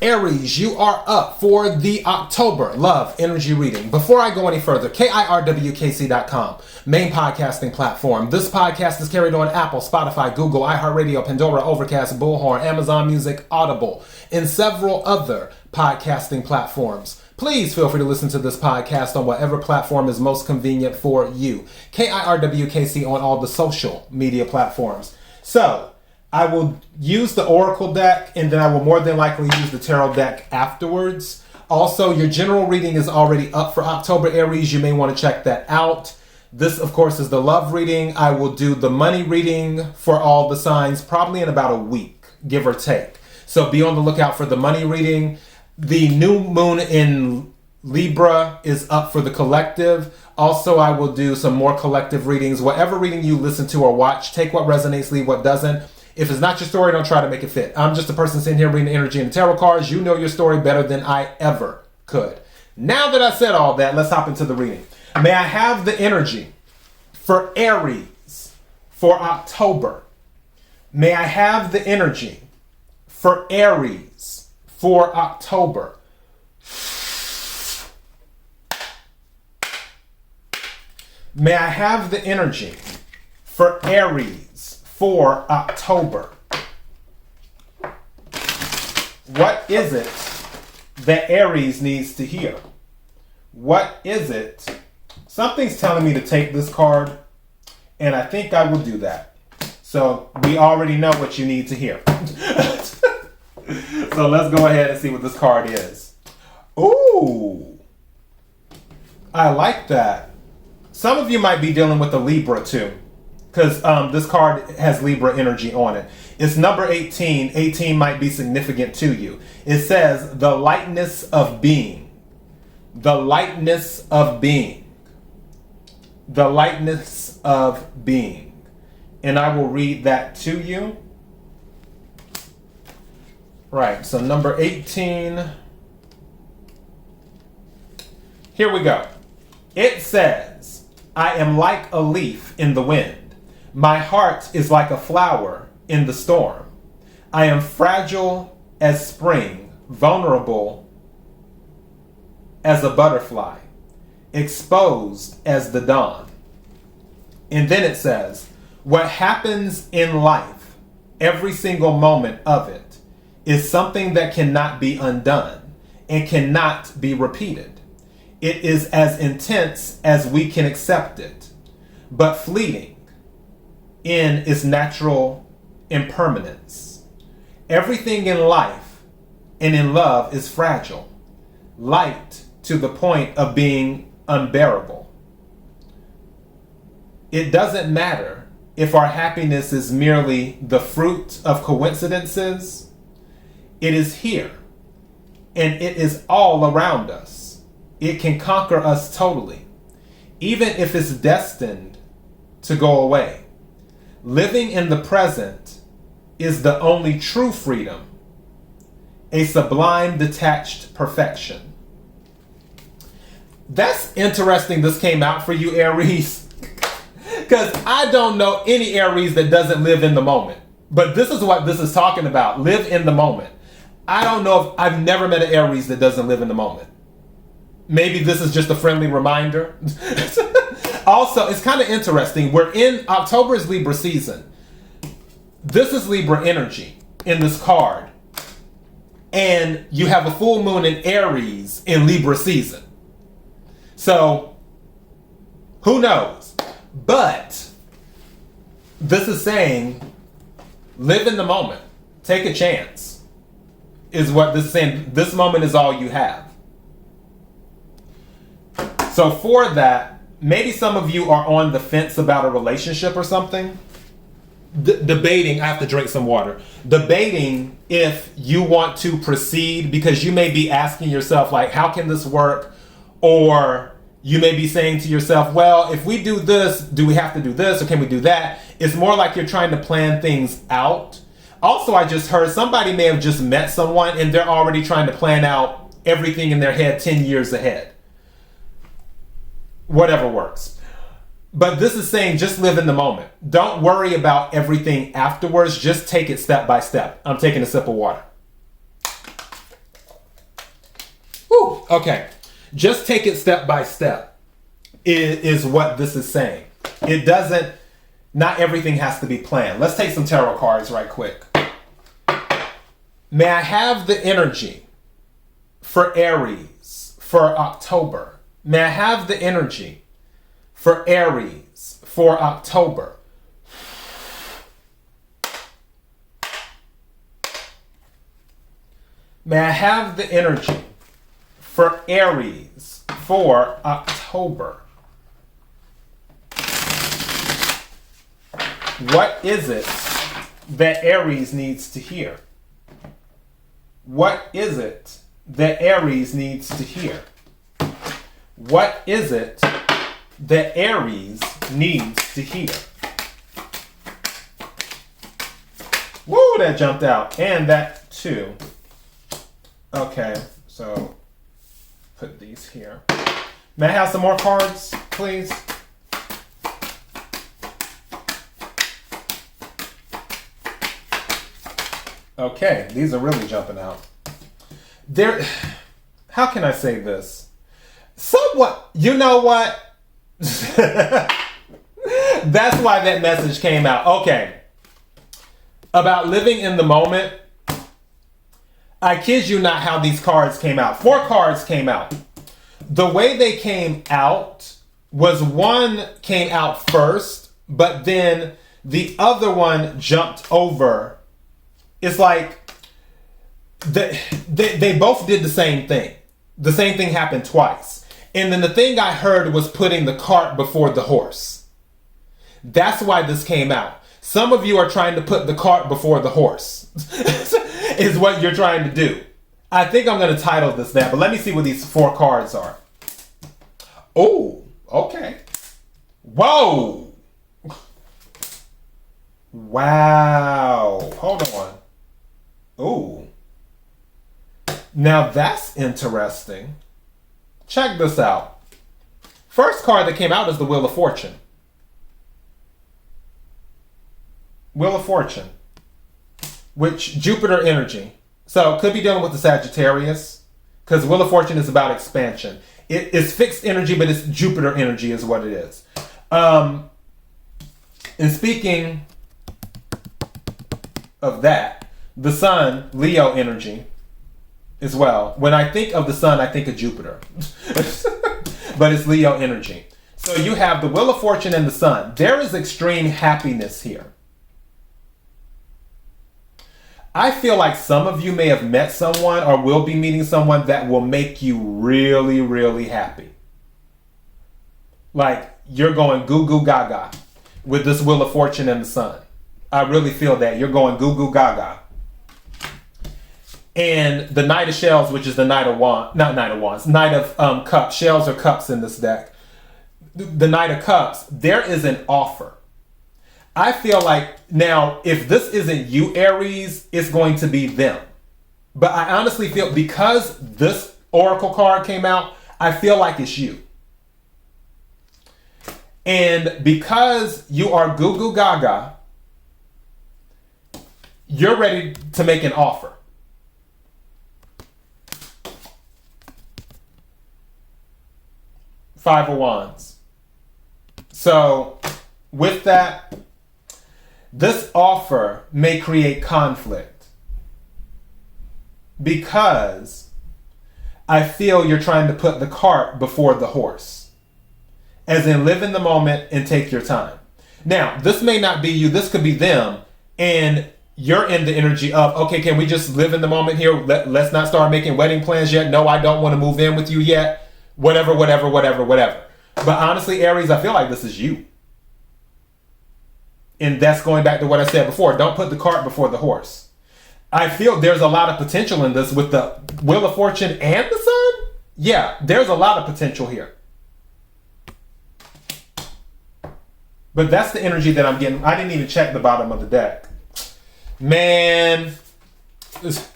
Aries, you are up for the October Love Energy Reading. Before I go any further, KIRWKC.com, main podcasting platform. This podcast is carried on Apple, Spotify, Google, iHeartRadio, Pandora, Overcast, Bullhorn, Amazon Music, Audible, and several other podcasting platforms. Please feel free to listen to this podcast on whatever platform is most convenient for you. KIRWKC on all the social media platforms. So, I will use the Oracle deck, and then I will more than likely use the Tarot deck afterwards. Also, your general reading is already up for October, Aries. You may want to check that out. This, of course, is the love reading. I will do the money reading for all the signs probably in about a week, give or take. So be on the lookout for the money reading. The new moon in Libra is up for the collective. Also, I will do some more collective readings. Whatever reading you listen to or watch, take what resonates, leave what doesn't. If it's not your story, don't try to make it fit. I'm just a person sitting here reading the energy and the tarot cards. You know your story better than I ever could. Now that I said all that, let's hop into the reading. May I have the energy for Aries for October? May I have the energy for Aries for October? May I have the energy for Aries for October? What is it that Aries needs to hear? What is it? Something's telling me to take this card, and I think I will do that. So we already know what you need to hear. So let's go ahead and see what this card is. Ooh, I like that. Some of you might be dealing with a Libra too, because this card has Libra energy on it. It's number 18. 18 might be significant to you. It says, the lightness of being. The lightness of being. The lightness of being. And I will read that to you. Right, so number 18. Here we go. It says, I am like a leaf in the wind. My heart is like a flower in the storm. I am fragile as spring, vulnerable as a butterfly, exposed as the dawn. And then it says, what happens in life, every single moment of it, is something that cannot be undone and cannot be repeated. It is as intense as we can accept it, but fleeting in its natural impermanence. Everything in life and in love is fragile, light to the point of being unbearable. It doesn't matter if our happiness is merely the fruit of coincidences. It is here, and it is all around us. It can conquer us totally, even if it's destined to go away. Living in the present is the only true freedom, a sublime detached perfection. That's interesting this came out for you, Aries, because I don't know any Aries that doesn't live in the moment. But this is what this is talking about, live in the moment. I don't know if I've never met an Aries that doesn't live in the moment. Maybe this is just a friendly reminder. Also, it's kind of interesting. We're in October's Libra season. This is Libra energy in this card. And you have a full moon in Aries in Libra season. So, who knows? But this is saying, live in the moment. Take a chance. Is what this is saying. This moment is all you have. So for that, maybe some of you are on the fence about a relationship or something. Debating, I have to drink some water. Debating if you want to proceed, because you may be asking yourself, like, how can this work? Or you may be saying to yourself, well, if we do this, do we have to do this or can we do that? It's more like you're trying to plan things out. Also, I just heard somebody may have just met someone and they're already trying to plan out everything in their head 10 years ahead. Whatever works. But this is saying just live in the moment. Don't worry about everything afterwards. Just take it step by step. I'm taking a sip of water. Okay. Just take it step by step is what this is saying. It doesn't, not everything has to be planned. Let's take some tarot cards right quick. May I have the energy for Aries for October? May I have the energy for Aries for October? May I have the energy for Aries for October? What is it that Aries needs to hear? What is it that Aries needs to hear? What is it that Aries needs to hear? Woo, that jumped out. And that too. Okay, so put these here. May I have some more cards, please? Okay, these are really jumping out. How can I say this? Somewhat, you know what? That's why that message came out. Okay. About living in the moment. I kid you not how these cards came out. 4 cards came out. The way they came out was one came out first, but then the other one jumped over. It's like they both did the same thing. The same thing happened twice. And then the thing I heard was putting the cart before the horse. That's why this came out. Some of you are trying to put the cart before the horse. Is what you're trying to do. I think I'm going to title this that, but let me see what these 4 cards are. Oh, okay. Whoa. Wow. Hold on. Ooh. Now that's interesting. Check this out. First card that came out is the Wheel of Fortune. Wheel of Fortune. Which, Jupiter energy. So, could be dealing with the Sagittarius. Because Wheel of Fortune is about expansion. It is fixed energy, but it's Jupiter energy is what it is. And speaking of that, the Sun, Leo energy as well. When I think of the Sun, I think of Jupiter. But it's Leo energy. So you have the Wheel of Fortune and the Sun. There is extreme happiness here. I feel like some of you may have met someone or will be meeting someone that will make you really, really happy. Like you're going goo goo gaga with this Wheel of Fortune and the Sun. I really feel that. You're going goo goo gaga. And the Knight of Shells, which is the Knight of Wands, not Knight of Wands, Knight of Cups. Shells are cups in this deck. The Knight of Cups, there is an offer. I feel like now, if this isn't you, Aries, it's going to be them. But I honestly feel because this Oracle card came out, I feel like it's you. And because you are goo goo gaga, you're ready to make an offer. Five of Wands. So with that, this offer may create conflict because I feel you're trying to put the cart before the horse. As in, live in the moment and take your time. Now, this may not be you. This could be them. And you're in the energy of, okay, can we just live in the moment here? Let's not start making wedding plans yet. No, I don't want to move in with you yet. Whatever. But honestly, Aries, I feel like this is you. And that's going back to what I said before. Don't put the cart before the horse. I feel there's a lot of potential in this with the Wheel of Fortune and the Sun. Yeah, there's a lot of potential here. But that's the energy that I'm getting. I didn't even check the bottom of the deck. Man, this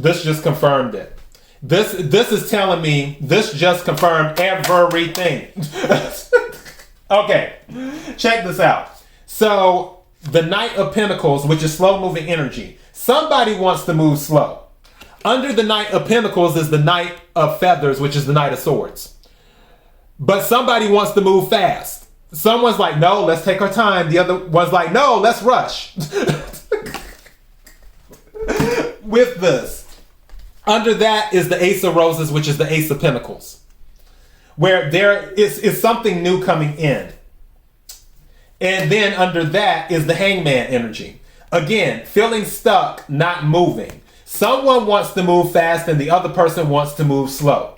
just confirmed it. This is telling me this just confirmed everything. Okay, check this out. So, the Knight of Pentacles, which is slow-moving energy. Somebody wants to move slow. Under the Knight of Pentacles is the Knight of Feathers, which is the Knight of Swords. But somebody wants to move fast. Someone's like, no, let's take our time. The other one's like, no, let's rush. With this. Under that is the Ace of Roses, which is the Ace of Pentacles. Where there is something new coming in. And then under that is the Hangman energy. Again, feeling stuck, not moving. Someone wants to move fast and the other person wants to move slow.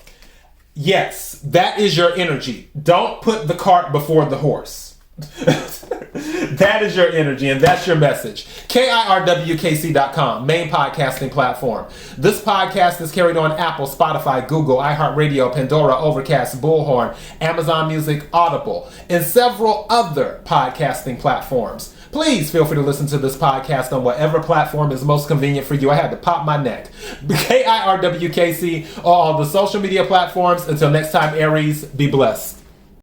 Yes, that is your energy. Don't put the cart before the horse. That is your energy and that's your message. KIRWKC.com, main podcasting platform. This podcast is carried on Apple, Spotify, Google, iHeartRadio, Pandora, Overcast, Bullhorn, Amazon Music, Audible, and several other podcasting platforms. Please feel free to listen to this podcast on whatever platform is most convenient for you. I had to pop my neck. KIRWKC on all the social media platforms. Until next time, Aries, be blessed.